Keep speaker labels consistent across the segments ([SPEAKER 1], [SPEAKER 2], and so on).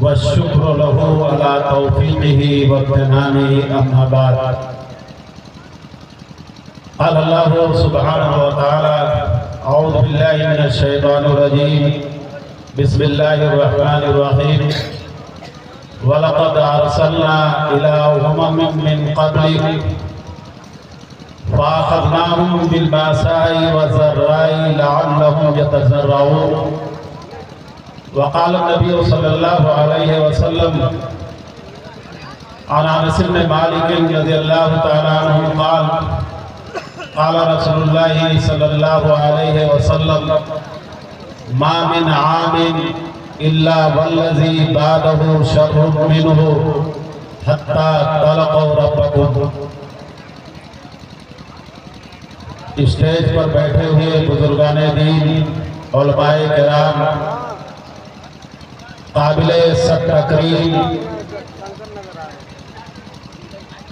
[SPEAKER 1] والشكر له على توفيقه وامتنانه أما بعد قال الله سبحانه وتعالى أعوذ بالله من الشيطان الرجيم بسم الله الرحمن الرحيم وَلَقَدْ أَرْسَلْنَا إِلَىٰ أُمَمٍ مِّن قَبْلِكَ فَأَخَذْنَاهُم بِالْبَأْسَاءِ وَالضَّرَّاءِ لَعَلَّهُمْ يَتَضَرَّعُونَ وقال النبي صلى الله عليه وسلم عن أنس بن مالك رضي الله تعالى عنه قال قال رسول الله صلى الله عليه وسلم ما من عام إلا والذي بعده شر منه حتى تلقوا ربكم۔ اسٹیج پر بیٹھے ہوئے بزرگان دین، علماء کرام، قابل سب تکریم،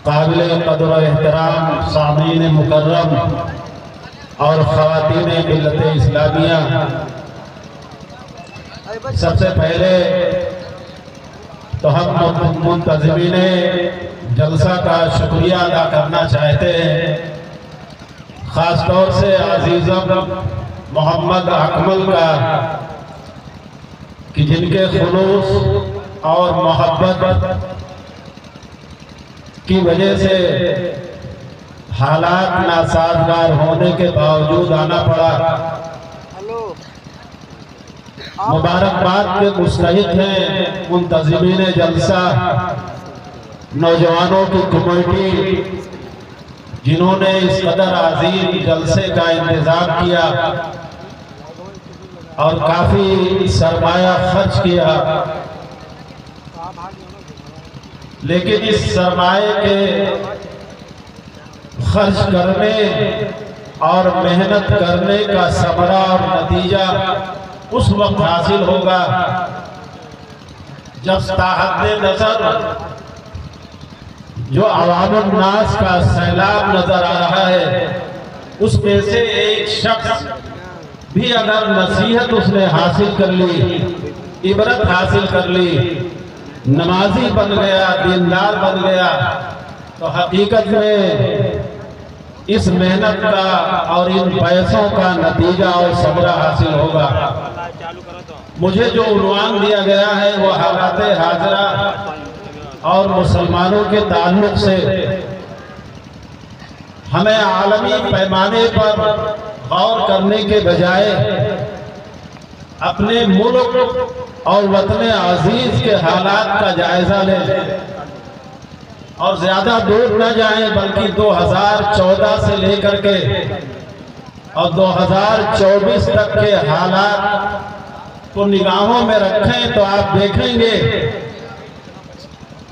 [SPEAKER 1] قابل قدر و احترام سامعین مکرم اور خواتین ملت اسلامیہ، سب سے پہلے تو ہم منتظمین جلسہ کا شکریہ ادا کرنا چاہتے ہیں، خاص طور سے عزیزم محمد اکمل کا، کہ جن کے خلوص اور محبت کی وجہ سے حالات ناسازگار ہونے کے باوجود آنا پڑا۔ مبارکباد کے مستحق ہیں منتظمین جلسہ، نوجوانوں کی کمیٹی، جنہوں نے اس قدر عظیم جلسے کا انتظام کیا اور کافی سرمایہ خرچ کیا، لیکن اس سرمایہ کے خرچ کرنے اور محنت کرنے کا ثمرہ اور نتیجہ اس وقت حاصل ہوگا جب تحت نظر جو عوام الناس کا سیلاب نظر آ رہا ہے، اس میں سے ایک شخص بھی اگر نصیحت اس نے حاصل کر لی، عبرت حاصل کر لی، نمازی بن گیا، دیندار بن گیا، تو حقیقت میں اس محنت کا اور ان پیسوں کا نتیجہ اور ثمرہ حاصل ہوگا۔ مجھے جو عنوان دیا گیا ہے وہ حالات حاضرہ اور مسلمانوں کے تعلق سے ہمیں عالمی پیمانے پر غور کرنے کے بجائے اپنے ملک اور وطن عزیز کے حالات کا جائزہ لیں اور زیادہ دور نہ جائیں، بلکہ 2014 سے لے کر کے اور 2024 تک کے حالات کو نگاہوں میں رکھیں تو آپ دیکھیں گے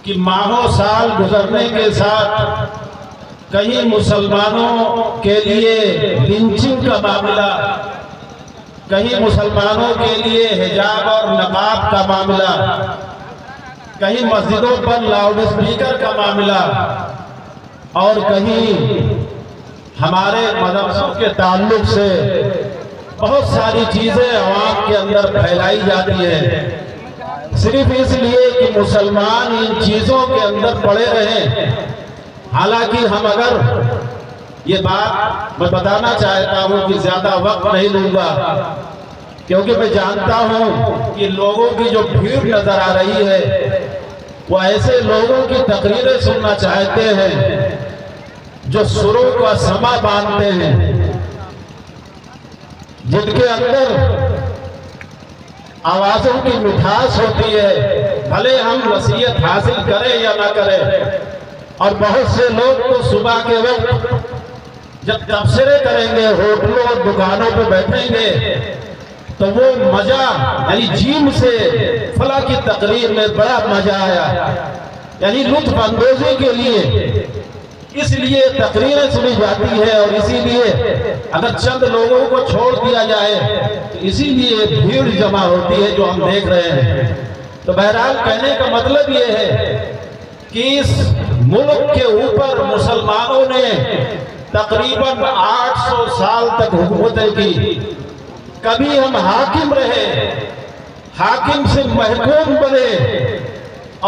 [SPEAKER 1] کہ ماہوں سال گزرنے کے ساتھ کہیں مسلمانوں کے لیے لنچنگ کا معاملہ، کہیں مسلمانوں کے لیے حجاب اور نقاب کا معاملہ، کہیں مسجدوں پر لاؤڈ اسپیکر کا معاملہ، اور کہیں ہمارے مدرسوں کے تعلق سے بہت ساری چیزیں عوام کے اندر پھیلائی جاتی ہیں، صرف اس لیے کہ مسلمان ان چیزوں کے اندر پڑے رہیں۔ حالانکہ ہم اگر یہ بات میں بتانا چاہتا ہوں کہ زیادہ وقت نہیں لوں گا، کیونکہ میں جانتا ہوں کہ لوگوں کی جو بھیڑ نظر آ رہی ہے وہ ایسے لوگوں کی تقریریں سننا چاہتے ہیں جو سروں کا سما باندھتے ہیں، جن کے اندر آوازوں کی مٹھاس ہوتی ہے، بھلے ہم نصیحت حاصل کریں یا نہ کریں۔ اور بہت سے لوگ تو صبح کے وقت جب تبصرے کریں گے، ہوٹلوں اور دکانوں پہ بیٹھیں گے، تو وہ مزہ یعنی جیم سے فلاں کی تقریر میں بڑا مزہ آیا، یعنی لطف اندوزی کے لیے اس لیے تقریریں سنی جاتی ہے، اور اسی لیے اگر چند لوگوں کو چھوڑ دیا جائے تو اسی لیے بھیڑ جمع ہوتی ہے جو ہم دیکھ رہے ہیں۔ تو بہرحال کہنے کا مطلب یہ ہے کہ اس ملک کے اوپر مسلمانوں نے تقریباً 800 سال تک حکومتیں کی، کبھی ہم حاکم رہے، حاکم سے محکوم بنے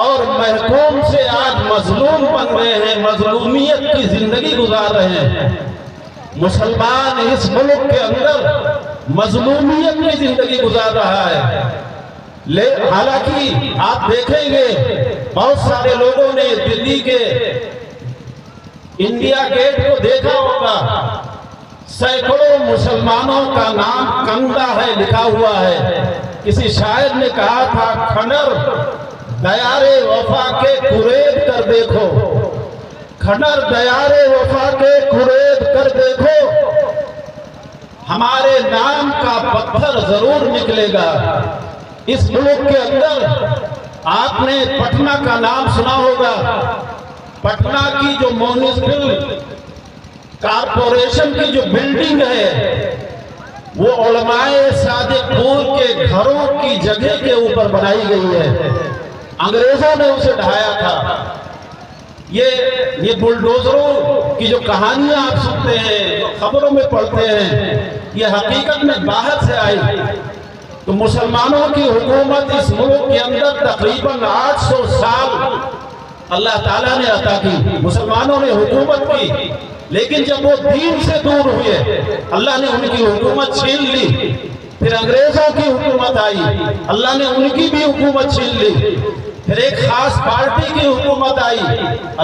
[SPEAKER 1] اور محکوم سے آج مظلوم بن رہے ہیں، مظلومیت کی زندگی گزار رہے ہیں۔ مسلمان اس ملک کے اندر مظلومیت کی زندگی گزار رہا ہے۔ حالانکہ آپ دیکھیں گے بہت سارے لوگوں نے دلی کے انڈیا گیٹ کو دیکھا ہوگا، سینکڑوں مسلمانوں کا نام کندہ ہے لکھا ہوا ہے۔ کسی شاعر نے کہا تھا، کھنر دیار وفا کے قرید کر دیکھو، کھنر دیار وفا کے قرید کر دیکھو، ہمارے نام کا پتھر ضرور نکلے گا۔ اس ملک کے اندر آپ نے پٹنہ کا نام سنا ہوگا۔ پٹنہ کی جو میونسپل کارپوریشن کی جو بلڈنگ ہے وہ علماء صادق پور کے گھروں کی جگہ کے اوپر بنائی گئی ہے۔ انگریزوں نے اسے ڈھایا تھا۔ یہ بلڈوزروں کی جو کہانیاں آپ سنتے ہیں، جو خبروں میں پڑھتے ہیں، یہ حقیقت میں باہر سے آئی۔ تو مسلمانوں کی حکومت اس ملک کے اندر تقریباً 800 سال اللہ تعالیٰ نے عطا کی، مسلمانوں نے حکومت کی، لیکن جب وہ دین سے دور ہوئے اللہ نے ان کی حکومت چھین لی۔ پھر انگریزوں کی حکومت آئی، اللہ نے ان کی بھی حکومت چھین لی۔ پھر ایک خاص پارٹی کی حکومت آئی،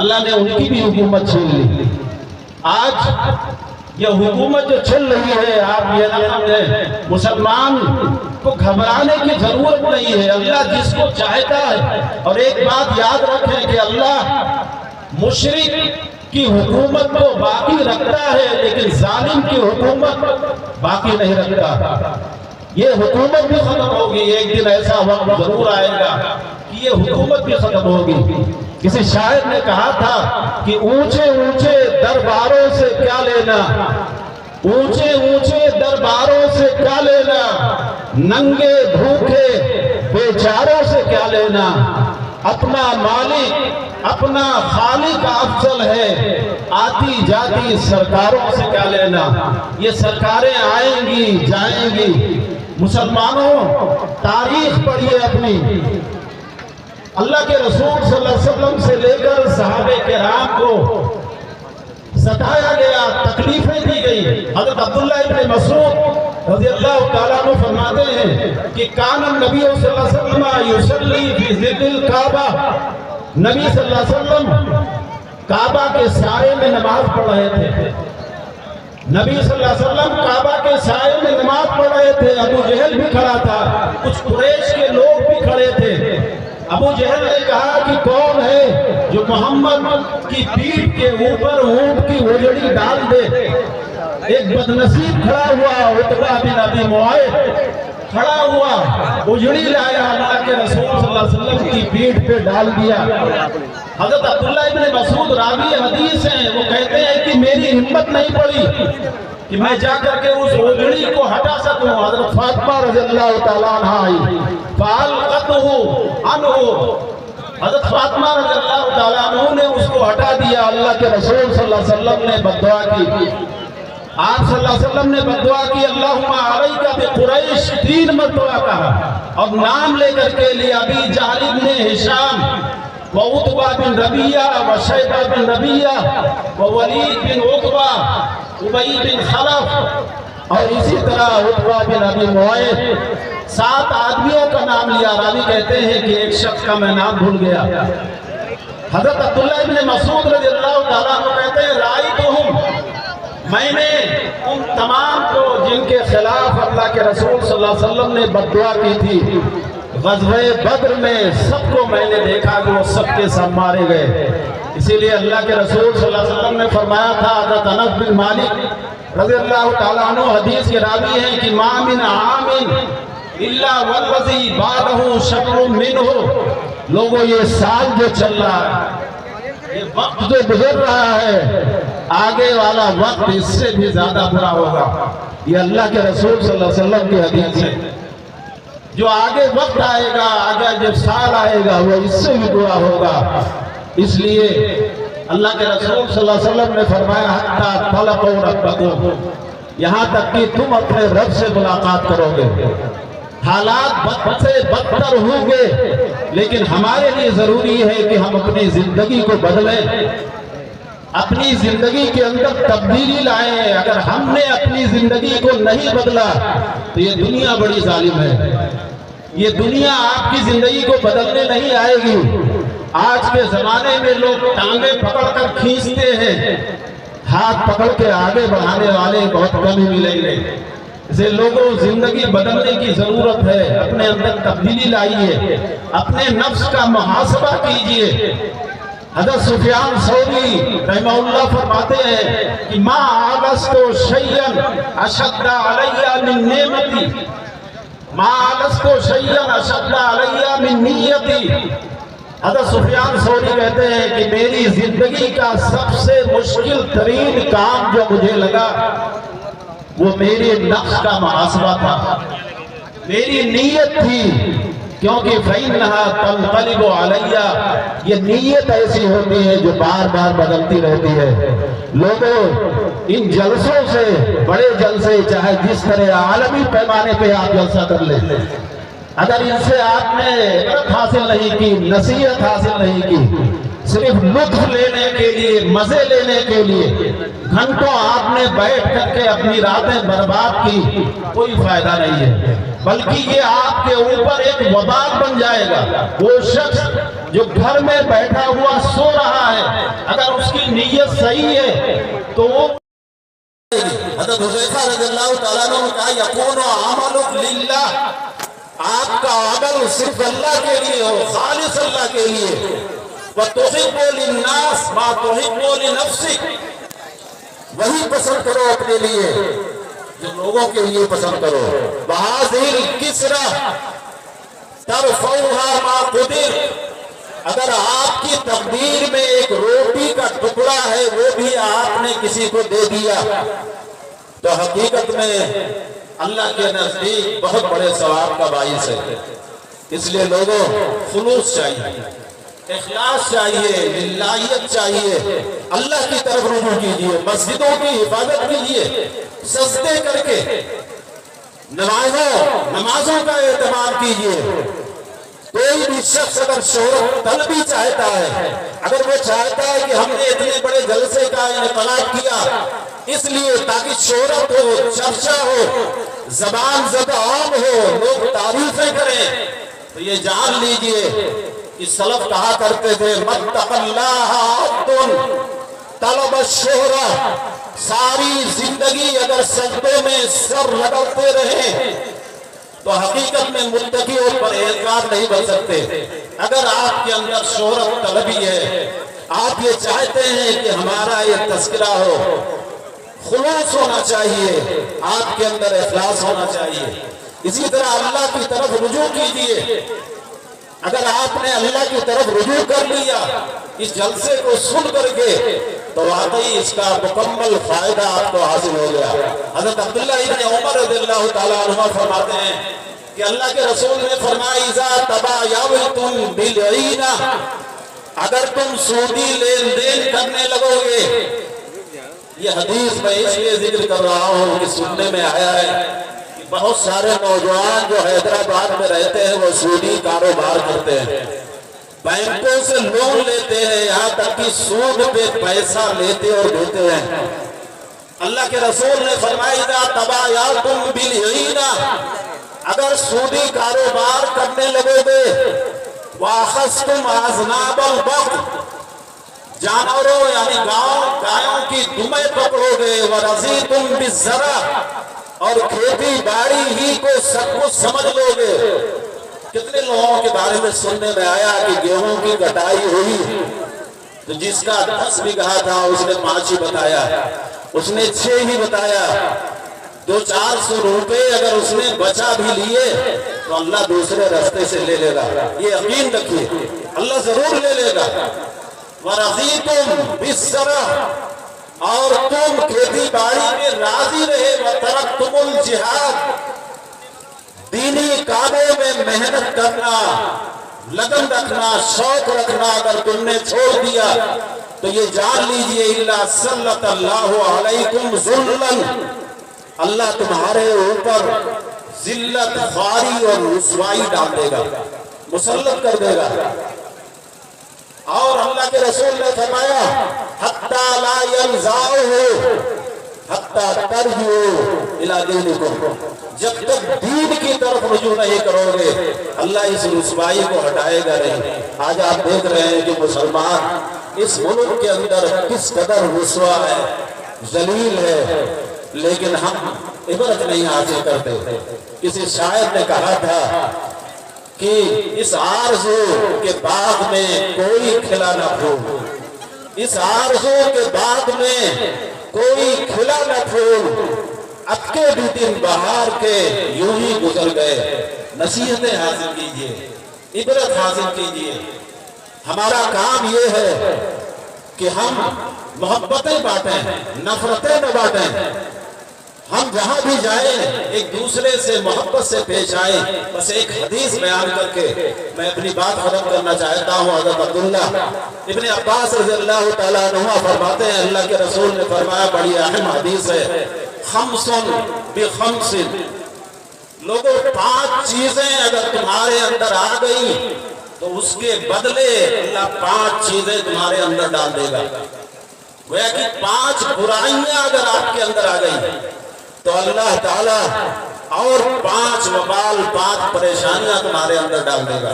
[SPEAKER 1] اللہ نے ان کی بھی حکومت چھین لی۔ آج یہ حکومت جو چل رہی ہے، آپ یہ نہ سمجھیں، مسلمان کو گھبرانے کی ضرورت نہیں ہے، اللہ جس کو چاہتا ہے۔ اور ایک بات یاد رکھیں کہ اللہ مشرک کی حکومت کو باقی رکھتا ہے لیکن ظالم کی حکومت باقی نہیں رکھتا۔ یہ حکومت بھی ختم ہوگی، ایک دن ایسا وقت ضرور آئے گا کہ یہ حکومت بھی ختم ہوگی۔ کسی شاعر نے کہا تھا کہ اونچے اونچے درباروں سے کیا لینا، اونچے اونچے درباروں سے کیا لینا، ننگے بھوکے بیچاروں سے کیا لینا، اپنا مالک اپنا خالق افضل ہے، آتی جاتی سرکاروں سے کیا لینا۔ یہ سرکاریں آئیں گی جائیں گی۔ مسلمانوں تاریخ پڑھیے اپنی، اللہ کے رسول صلی اللہ علیہ وسلم سے لے کر صحابہ کرام کو ستایا گیا، تکلیفیں دی گئی۔ حضرت عبداللہ ابن مسعود رضی اللہ تعالیٰ عنہ فرماتے ہیں کہ کان النبی صلی اللہ علیہ وسلم یصلی فی ظل الکعبہ، نبی صلی اللہ علیہ وسلم کعبہ کے سائے میں نماز پڑھ رہے تھے۔ نبی صلی اللہ علیہ وسلم کعبہ کے سائے میں نماز پڑھ رہے تھے، ابو جہل بھی کھڑا تھا، کچھ قریش کے لوگ بھی کھڑے تھے۔ ابو جہل نے کہا کہ کون ہے جو محمد کی پیٹھ کے اوپر اونٹ کی اجڑی ڈال دے۔ ایک بدنصیب کھڑا ہوا، عتبہ بن ابی معیط کھڑا ہوا، اجڑی لایا، اللہ کے رسول صلی اللہ علیہ وسلم کی پیٹھ پہ ڈال دیا۔ حضرت عبداللہ ابن مسعود راوی حدیث ہیں، وہ کہتے ہیں کہ میری ہمت نہیں پڑی کہ میں جا کر کے اس اجڑی کو ہٹا سکوں۔ حضرت فاطمہ رضی اللہ تعالیٰ عنہ آئی، فَأَلْقَتْهُ عَنْهُ، حضرت فاطمہ رضی اللہ تعالیٰ عنہ نے اس کو ہٹا دیا۔ اللہ کے رسول صلی اللہ علیہ وسلم نے بددعا کی، آپ صلی اللہ علیہ وسلم نے بددعا کی، اللہم علیکہ بقریش، 3 مرتبہ کہا، اور نام لے کر کے لیا، ابی جہل بن ہشام، وعتبہ بن ربیہ، وشیبہ بن ربیہ، وولید بن عتبہ، ابی بن خلف، اور اسی طرح عتبہ بن ابی معیط۔ 7 آدمیوں کا نام لیا۔ راوی کہتے ہیں کہ ایک شخص کا میں نام بھول گیا۔ حضرت عبداللہ ابن مسعود رضی اللہ تعالیٰ عنہ کہتے ہیں رأیتہم، میں نے ان تمام کو جن کے خلاف اللہ کے رسول صلی اللہ علیہ وسلم نے بددعا کی تھی، غزوہ بدر میں سب کو میں نے دیکھا کہ وہ سب کے سب مارے گئے۔ اسی لیے اللہ کے رسول صلی اللہ علیہ وسلم نے فرمایا تھا، حضرت انس بن مالک رضی اللہ تعالیٰ عنہ حدیث کے راوی ہیں کہ ما من عام الا والذی بعدہ شر منہ، لوگوں یہ سال جو چل رہا ہے، یہ وقت جو گزر رہا ہے، آگے والا وقت اس سے بھی زیادہ برا ہوگا۔ یہ اللہ کے رسول صلی اللہ علیہ وسلم کی حدیث ہے۔ جو آگے وقت آئے گا، آگے جو سال آئے گا، وہ اس سے بھی برا ہوگا۔ اس لیے اللہ کے رسول صلی اللہ علیہ وسلم نے فرمایا حتی تلقوا ربکم، یہاں تک کہ تم اپنے رب سے ملاقات کرو گے، حالات بد سے بدتر ہوں گے، لیکن ہمارے لیے ضروری ہے کہ ہم اپنی زندگی کو بدلیں، اپنی زندگی کے اندر تبدیلی لائیں۔ اگر ہم نے اپنی زندگی کو نہیں بدلا تو یہ دنیا بڑی ظالم ہے، یہ دنیا آپ کی زندگی کو بدلنے نہیں آئے گی۔ آج کے زمانے میں لوگ ٹانگیں پکڑ کر کھینچتے ہیں، ہاتھ پکڑ کے آگے بڑھانے والے بہت کم ہی ملیں گے۔ اسے لوگوں زندگی بدلنے کی ضرورت ہے، اپنے اندر تبدیلی لائیے، اپنے نفس کا محاسبہ کیجئے۔ حضرت سفیان ثوری رحمہ اللہ فرماتے ہیں کہ ما آلست شیئا اشد علی من نعمتی، ما آلست شیئا اشد علی من نیتی۔ حضرت سفیان ثوری کہتے ہیں کہ میری زندگی کا سب سے مشکل ترین کام جو مجھے لگا وہ میرے نفس کا محاسبہ تھا، میری نیت تھی، کیونکہ فَإِنَّهَا تَنْقَلِبُ عَلَيَّ، یہ نیت ایسی ہوتی ہے جو بار بار بدلتی رہتی ہے۔ لوگوں ان جلسوں سے، بڑے جلسے چاہے جس طرح عالمی پیمانے پہ آپ جلسہ کر لیں، اگر ان سے آپ نے عبرت حاصل نہیں کی، نصیحت حاصل نہیں کی، صرف لطف لینے کے لیے، مزے لینے کے لیے گھنٹوں آپ نے بیٹھ کر کے اپنی راتیں برباد کی، کوئی فائدہ نہیں ہے، بلکہ یہ آپ کے اوپر ایک وبال بن جائے گا۔ وہ شخص جو گھر میں بیٹھا ہوا سو رہا ہے، اگر اس کی نیت صحیح ہے تو وہ حضرت حذیفہ رضی اللہ تعالیٰ عنہ نے کہا یکون عملک للہ، آپ کا عمل صرف اللہ کے لیے ہو، خالص اللہ کے لیے۔ وَتُحِبُّ لِلنَّاسِ مَا تُحِبُّ لِنَفْسِكَ، وہی پسند کرو اپنے لیے جو لوگوں کے لیے پسند کرو۔ وَهَذِهِ الْكِسْرَةُ تَرْفَعُهَا مَا قُدِرَ، اگر آپ کی تقدیر میں ایک روٹی کا ٹکڑا ہے وہ بھی آپ نے کسی کو دے دیا تو حقیقت میں اللہ کے نزدیک بہت بڑے ثواب کا باعث ہے۔ اس لیے لوگوں خلوص چاہیے، اخلاص چاہیے، للہیت چاہیے، اللہ کی طرف رجوع کیجئے، مسجدوں کی حفاظت کیجئے، سجدے کر کے نمازوں کا اہتمام کیجئے۔ کوئی بھی شخص اگر شہرت طلبی چاہتا ہے، اگر وہ چاہتا ہے کہ ہم نے اتنے بڑے جلسے کا انعقاد کیا اس لیے تاکہ شہرت ہو، چرچا ہو، زبان زد عام ہو، لوگ تعریفیں کریں، تو یہ جان لیجئے کہ سلف کہا کرتے تھے متق اللہ عبد طلب الشہرہ، ساری زندگی اگر سجدوں میں سر رگڑتے رہیں تو حقیقت میں متقی اور پرہیزگار نہیں بن سکتے۔ اگر آپ کے اندر شہرت طلبی ہے، آپ یہ چاہتے ہیں کہ ہمارا یہ تذکرہ ہو، خلوص ہونا چاہیے، آپ کے اندر اخلاص ہونا چاہیے، اسی طرح اللہ کی طرف رجوع کیجئے۔ اگر آپ نے اللہ کی طرف رجوع کر لیا اس جلسے کو سن کر کے تو واقعی اس کا مکمل فائدہ آپ کو حاصل ہو گیا۔ حضرت عبداللہ ابن عمر رضی اللہ تعالیٰ عنہ فرماتے ہیں کہ اللہ کے رسول نے فرمایا اذا تبایعتم بالعینہ، اگر تم سودی لین دین کرنے لگو گے، یہ حدیث میں اس لیے ذکر کر رہا ہوں کہ سننے میں آیا ہے بہت سارے نوجوان جو حیدرآباد میں رہتے ہیں وہ سودی کاروبار کرتے ہیں، بینکوں سے لون لیتے ہیں، یہاں تک کہ سود پہ پیسہ لیتے اور دیتے ہیں۔ اللہ کے رسول نے فرمایا اذا تبایعتم بالعینہ، اگر سودی کاروبار کرنے لگو گے، وَأَخَذْتُمْ أَذْنَابَ الْبَقْرِ، جانوروں یعنی گایوں کی دمیں پکڑو گے، وَرَضِيتُمْ بِالزَّرْعِ، اور کھیتی باڑی ہی کو سب کچھ سمجھ لو گے۔ کتنے لوگوں کے بارے میں سننے میں آیا کہ گیہوں کی کٹائی ہوئی تو جس کا 10 بیگھہ تھا اس نے 5 ہی بتایا، اس نے 6 ہی بتایا، 200-400 روپے اگر اس نے بچا بھی لیے تو اللہ دوسرے راستے سے لے لے گا، یہ یقین رکھیے اللہ ضرور لے لے گا۔ وَرَضِيتُمْ بِالزَّرْعِ، اور تم کھیتی باڑی میں راضی رہے، وَتَرَكْتُمُ الْجِهَادَ، دینی کاموں میں محنت کرنا، لگن رکھنا، شوق رکھنا اگر تم نے چھوڑ دیا تو یہ جان لیجئے إِلَّا سَلَّطَ اللَّهُ عَلَيْكُمْ ذُلًّا، اللہ تمہارے اوپر ذلت، خواری اور رسوائی ڈال دے گا، مسلط کر دے گا۔ اور اللہ کے رسول نے فرمایا حَتَّى لَا يَنْزَعُهُ حَتَّى تَرْجِعُوا إِلَىٰ دِينِكُمْ، جب تک دین کی طرف رجوع نہیں کرو گے اللہ اس رسوائی کو ہٹائے گا نہیں۔ آج آپ دیکھ رہے ہیں کہ مسلمان اس ملک کے اندر کس قدر رسوا ہے، ذلیل ہے، لیکن ہم عبرت نہیں حاصل کرتے۔ کسی شاعر نے کہا تھا کہ اس آرزو کے باغ میں کوئی کھلا نہ پھول، اس آرزو کے باغ میں کوئی کھلا نہ پھول، اب کے بھی دن بہار کے یوں ہی گزر گئے۔ نصیحتیں حاصل کیجئے، عبرت حاصل کیجئے۔ ہمارا کام یہ ہے کہ ہم محبتیں بانٹیں، نفرتیں نہ بانٹیں۔ ہم جہاں بھی جائیں ایک دوسرے سے محبت سے پیش آئیں۔ بس ایک حدیث بیان کر کے میں اپنی بات ختم کرنا چاہتا ہوں۔ حضرت عبداللہ ابن عباس رضی اللہ تعالیٰ عنہ فرماتے ہیں اللہ کے رسول نے فرمایا، بڑی اہم حدیث ہے، خمسن بخمس، لوگوں 5 چیزیں اگر تمہارے اندر آ گئی تو اس کے بدلے اللہ 5 چیزیں تمہارے اندر ڈال دے گا۔ گویا کہ 5 برائیاں اگر آپ کے اندر آ گئی تو اللہ تعالیٰ اور 5 وبال، 5 پریشانیاں تمہارے اندر ڈال دے گا۔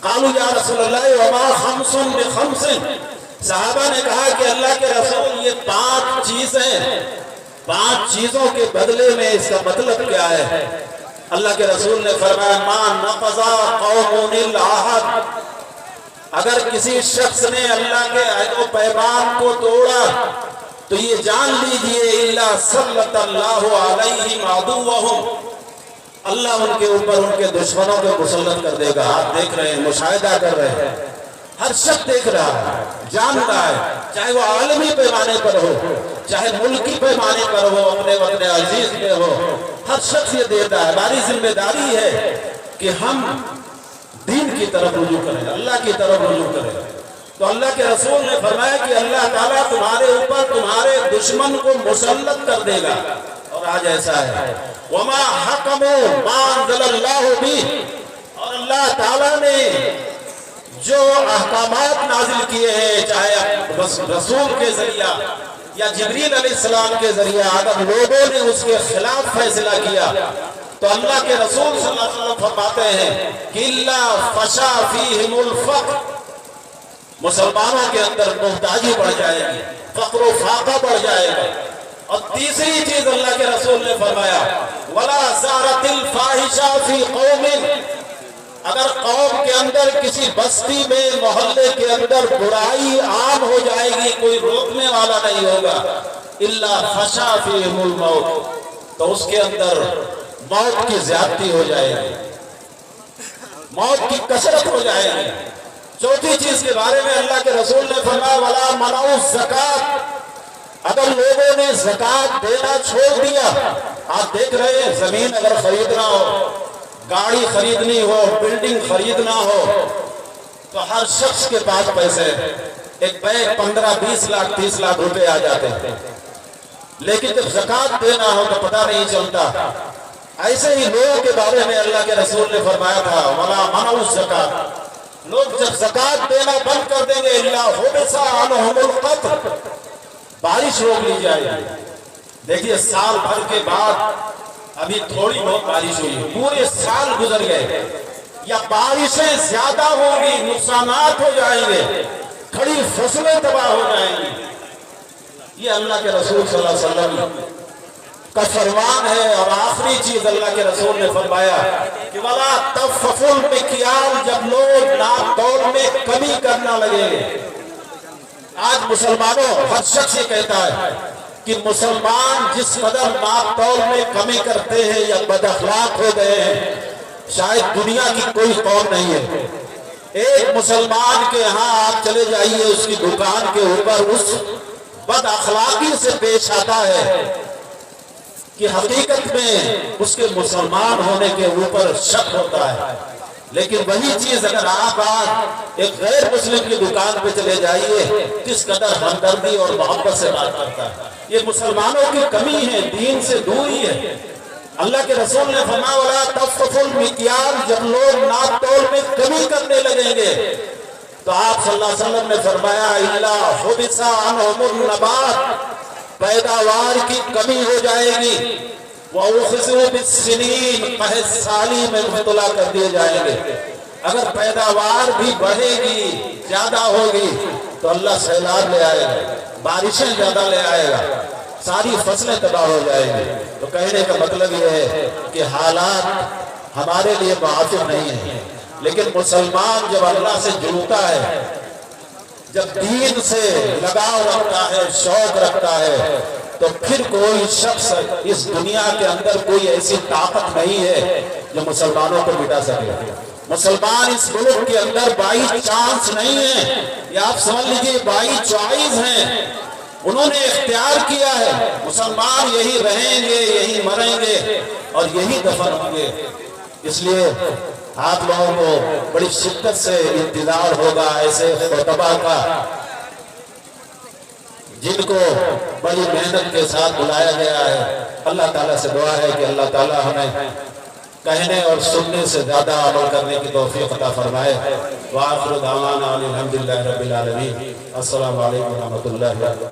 [SPEAKER 1] قالوا یا رسول اللہ وما خمس بخمس، صحابہ نے کہا کہ اللہ کے رسول یہ 5 چیزیں، 5 چیزوں کے بدلے میں اس کا مطلب کیا ہے؟ اللہ کے رسول نے فرمایا ما نقض قوم العہد، اگر کسی شخص نے اللہ کے عہد و پیمان کو توڑا تو یہ جان لیجئے الا سلط اللہ علیہم عدوہم، اللہ ان کے اوپر ان کے دشمنوں کو مسلط کر دے گا۔ آپ دیکھ رہے ہیں، مشاہدہ کر رہے ہیں، ہر شخص دیکھ رہا ہے، جان رہا ہے، چاہے وہ عالمی پیمانے پر ہو، چاہے ملکی پیمانے پر ہو، اپنے وطن عزیز میں ہو، ہر شخص یہ دیتا ہے۔ ہماری ذمہ داری ہے کہ ہم دین کی طرف رجوع کریں، اللہ کی طرف رجوع کریں۔ تو اللہ کے رسول نے فرمایا کہ اللہ تعالیٰ تمہارے اوپر تمہارے دشمن کو مسلط کر دے گا۔ اور آج ایسا ہے، وَمَا حَكَمُوا مَا أَنزَلَ اللَّهُ بِهِ، اور اللہ تعالیٰ نے جو احکامات نازل کیے ہیں، چاہے رسول کے ذریعہ یا جبریل علیہ السلام کے ذریعہ، اگر لوگوں نے اس کے خلاف فیصلہ کیا تو اللہ کے رسول صلی اللہ علیہ وسلم فرماتے ہیں کہ إِلَّا فَشَا فِيهِمُ الْفَقْرُ، مسلمانوں کے اندر محتاجی بڑھ جائے گی، فقر و فاقہ بڑھ جائے گا۔ اور تیسری چیز اللہ کے رسول نے فرمایا وَلَا زَارَتِ الْفَاحِشَةُ فِي قَوْمٍ، اگر قوم کے اندر کسی بستی میں، محلے کے اندر برائی عام ہو جائے گی، کوئی روکنے والا نہیں ہوگا، إِلَّا فَشَا فِيهِمُ الْمَوْتُ، تو اس کے اندر موت کی زیادتی ہو جائے گی، موت کی کثرت ہو جائے گی۔ چوتھی چیز کے بارے میں اللہ کے رسول نے فرمایا وَلَا مَنَعُوا الزَّكَاةَ، اگر لوگوں نے زکوٰۃ دینا چھوڑ دیا۔ آپ دیکھ رہے ہیں، زمین اگر خریدنا ہو، گاڑی خریدنی ہو، بلڈنگ خریدنا ہو تو ہر شخص کے پاس پیسے، ایک بیگ 15 20 لاکھ 30 لاکھ روپے آ جاتے ہیں، لیکن جب زکوٰۃ دینا ہو تو پتہ نہیں چلتا۔ ایسے ہی لوگوں کے بارے میں اللہ کے رسول نے فرمایا تھا وَلَا مَنَعُوا الزَّكَاةَ، لوگ جب زکوٰۃ دینا بند کر دیں گے إِلَّا حُبِسَ عَنْهُمُ الْقَطْرُ، بارش روک لی جائے گی۔ دیکھیے سال بھر کے بعد ابھی تھوڑی بہت بارش ہوئی، پورے سال گزر گئے، یا بارشیں زیادہ ہوں گی، نقصانات ہو جائیں گے، کھڑی فصلیں تباہ ہو جائیں گی۔ یہ اللہ کے رسول صلی اللہ علیہ وسلم کا فرمان ہے۔ اور آخری چیز اللہ کے رسول نے فرمایا کہ وَلَا تَفْفُوا الْمِكْيَالَ، جب لوگ ناپ تول میں کمی کرنا لگے۔ آج مسلمانوں، ہر شخص یہ کہتا ہے کہ مسلمان جس قدر ناپ تول میں کمی کرتے ہیں یا بد اخلاق ہو گئے ہیں، شاید دنیا کی کوئی قوم نہیں ہے۔ ایک مسلمان کے ہاں آپ چلے جائیے، اس کی دکان کے اوپر اس بد اخلاقی سے پیش آتا ہے کہ حقیقت میں اس کے مسلمان ہونے کے اوپر شک ہوتا ہے۔ لیکن وہی چیز اگر آپ آج ایک غیر مسلم کی دکان پہ چلے جائیے، کس قدر ہمدردی اور محبت سے بات کرتا ہے۔ یہ مسلمانوں کی کمی ہے، دین سے دوری ہے۔ اللہ کے رسول نے فرمایا وَلَا تَخْفُوا الْمِكْيَالَ، جب لوگ ناپ تول میں کمی کرنے لگیں گے تو آپ صلی اللہ علیہ وسلم نے فرمایا إِلَّا حُبِسَ عَنْهُمُ النَّبَاتُ، پیداوار کی کمی ہو جائے گی، وَأُخْذُوا بِالسِّنِينَ، قحط سالی میں مبتلا کر دیے جائیں گے۔ اگر پیداوار بھی بڑھے گی، زیادہ ہوگی تو اللہ سیلاب لے آئے گا، بارشیں زیادہ لے آئے گا، ساری فصلیں تباہ ہو جائیں گی۔ تو کہنے کا مطلب یہ ہے کہ حالات ہمارے لیے معافی نہیں ہیں، لیکن مسلمان جب اللہ سے جڑتا ہے، جب دین سے لگاؤ رکھتا ہے، شوق رکھتا ہے، تو پھر کوئی شخص اس دنیا کے اندر کوئی ایسی طاقت نہیں ہے جو مسلمانوں کو مٹا سکے۔ مسلمان اس ملک کے اندر بائی چانس نہیں ہے، یہ آپ سمجھ لیجئے بائی چوائس ہیں، انہوں نے اختیار کیا ہے مسلمان یہی رہیں گے، یہی مریں گے اور یہی دفن ہوں گے۔ اس لیے آپ لوگوں کو بڑی شدت سے انتظار ہوگا ایسے خطبہ کا جن کو بڑی محنت کے ساتھ بلایا گیا ہے۔ اللہ تعالیٰ سے دعا ہے کہ اللہ تعالیٰ ہمیں کہنے اور سننے سے زیادہ عمل کرنے کی توفیق عطا فرمائے۔ وآخر دعوانا الحمدللہ رب العالمین۔ السلام علیکم ورحمۃ اللہ۔